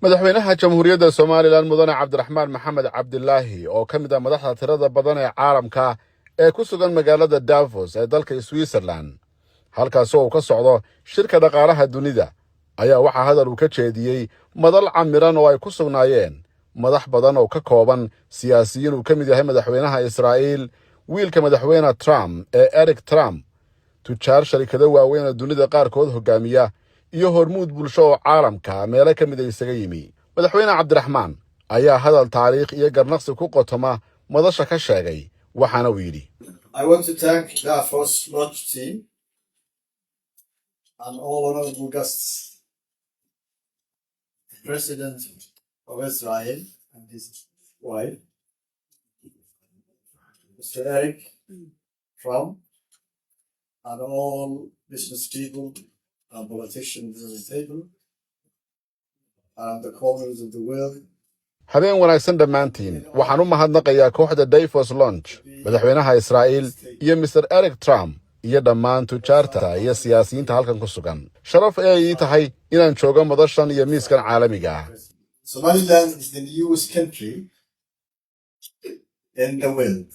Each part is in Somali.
madaxweynaha jamhuuriyadda Soomaaliland mudane Cabdiraxmaan Maxamed Cabdilaahi oo ka mid ah madaxda tirada badan ee caalamka ee ku sugan magaalada Davos ee dalka Switzerland halkaas oo ka socdo shirka dhaqaalaha dunida ayaa waxa hadal uu ka jeediyay madal camiran oo ay ku sugnaayeen madax badan oo ka kooban siyaasiyiin uu ka mid yahay madaxweynaha Israa'iil wiilka madaxweynaha Trump ee Eric Trump tujaar sharikada waaweyn ee dunida qaarkood hogaamiya iyo hormuud bulsho oo caalamka meelo ka mid ah isaga yimi madaxweyne Cabdiraxmaan ayaa hadal taariikh iyo garnaqsi ku qotoma madasha ka sheegay waxaana uu yiri I want to thank the first launch team and all honorable guests, the President of Israel and his wife, Mr. Eric Trump, and all business people and politicians at the table and the corners of the world. habeen wanaagsan dhammaantiin waxaan u mahadnaqayaa kooxda Davos Launch madaxweynaha Israa'iil iyo Mr. Eric Trump iyo dhammaan tujaarta iyo siyaasiyiinta halkan ku sugan sharaf ay ii tahay inaan joogo madashan iyo miiskan caalamiga ah Somaliland is the newest country in the world.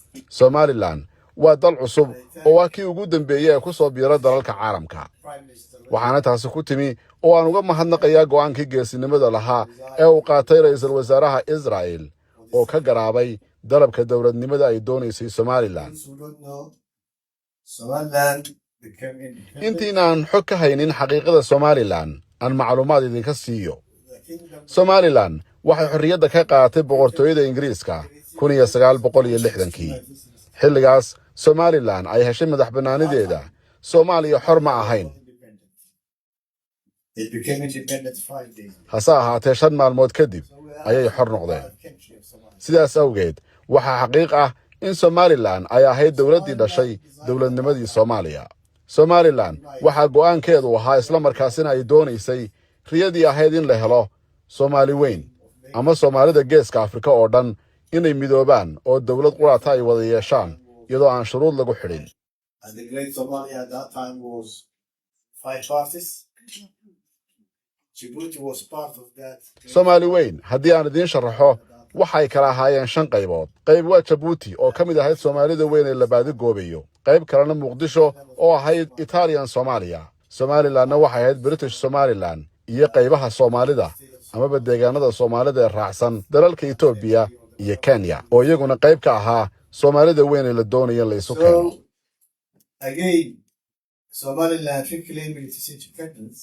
Somaliland waa dal cusub oo waa kii ugu dambeeyay ee ku soo biira dalalka caalamka waxaana taasi ku timi oo aan uga mahadnaqayaa go'aankii geesinimada lahaa ee uu qaatay ra'iisul wasaaraha Israa'iil oo ka garaabay dalabka dawladnimada ay doonaysay Somaliland intiinaan xog ka haynin xaqiiqada Somaliland aan macluumaad idinka siiyo Somaliland waxay xorriyadda ka qaadatay boqortooyada Ingiriiska 1960kii xilligaas Somaliland ay heshay madaxbannaanideeda Soomaaliya xor ma ahayn hase ahaatee 5 maalmood kadib ayay xor noqdeen sidaas awgeed waxaa xaqiiq ah in Somaliland ay ahayd dawladdii dhashay dawladnimadii Soomaaliya Somaliland waxaa go'aankeedu ahaa isla markaasina ay doonaysay riyadii ahayd in la helo Soomaali weyn ama Soomaalida geeska Afrika oo dhan inay midoobaan oo dawlad quraata ay wada yeeshaan iyadoo aan shuruud lagu xidhin Soomaali weyn haddii aan idiin sharaxo waxay kala ahaayeen 5 qaybood qayb waa Djibouti oo ka mid ahayd Soomaalida weyn ee la baadi goobayo qayb kalena Muqdisho oo ahayd Italian Soomaaliya Somalilandna waxay ahayd British Somaliland iyo qaybaha Soomaalida ama deegaanada Soomaalida ee raacsan dalalka Itoobiya iyo Kenya oo iyaguna qayb ka ahaa Soomaalida weyn ee la doonayay la isu keeno again Somaliland reclaimed its independence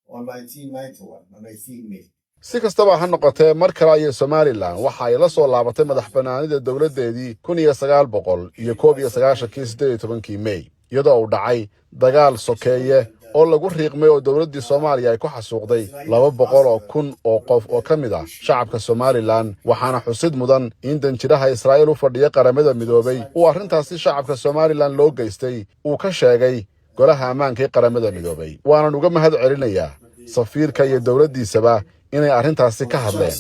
on 1991 May. si kastaba ha noqotee mar kale ayay Somaliland waxa ay la soo laabatay madaxbannaanida dawladdeedii 1991kii May iyadoo uu dhacay dagaal sokeeye oo lagu riiqmay oo dawladdii Soomaaliya ay ku xasuuqday 200,000 oo qof oo ka mid ah shacabka Somaliland waxaana xusid mudan in danjiraha Israa'iil u fadhiya qaramada midoobay uu arrintaasi shacabka Somaliland loo geystay uu ka sheegay golaha ammaanka ee qaramada midoobay waana uga mahad celinayaa safiirka iyo dawladdiisaba inay arrintaasi ka hadleen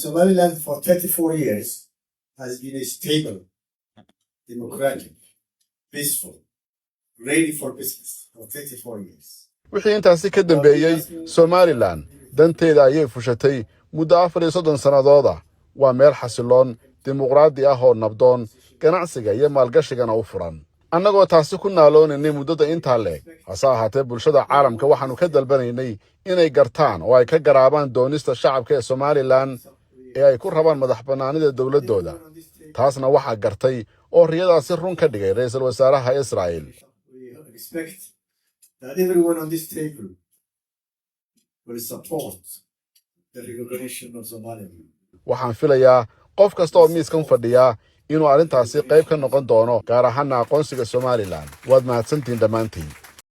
Somaliland for 34 years has been a stable, democratic, peaceful, ready for business for 34 years. wixii intaasi ka dambeeyay Somaliland danteeda ayay fushatay muddo 34 sanadooda waa meel xasiloon dimuqraadi ah oo nabdoon ganacsiga iyo maalgashigana u furan annagoo taasi ku naaloonay muddada intaa leeg hase ahaatee bulshada caalamka waxaanu ka dalbanaynay inay gartaan oo ay ka garaabaan doonista shacabka ee Somaliland ee ay ku rabaan madaxbannaanida dawladooda taasna waxa gartay oo riyadaasi run ka dhigay ra'iisul wasaaraha Israa'iil that everyone on this table will support the recognition of Somaliland. waxaan filayaa qof kasta oo miiskan fadhiya inuu arrintaasi qayb ka noqon doono gaar ahaan aqoonsiga Somaliland waad mahadsantiin dhammaantiin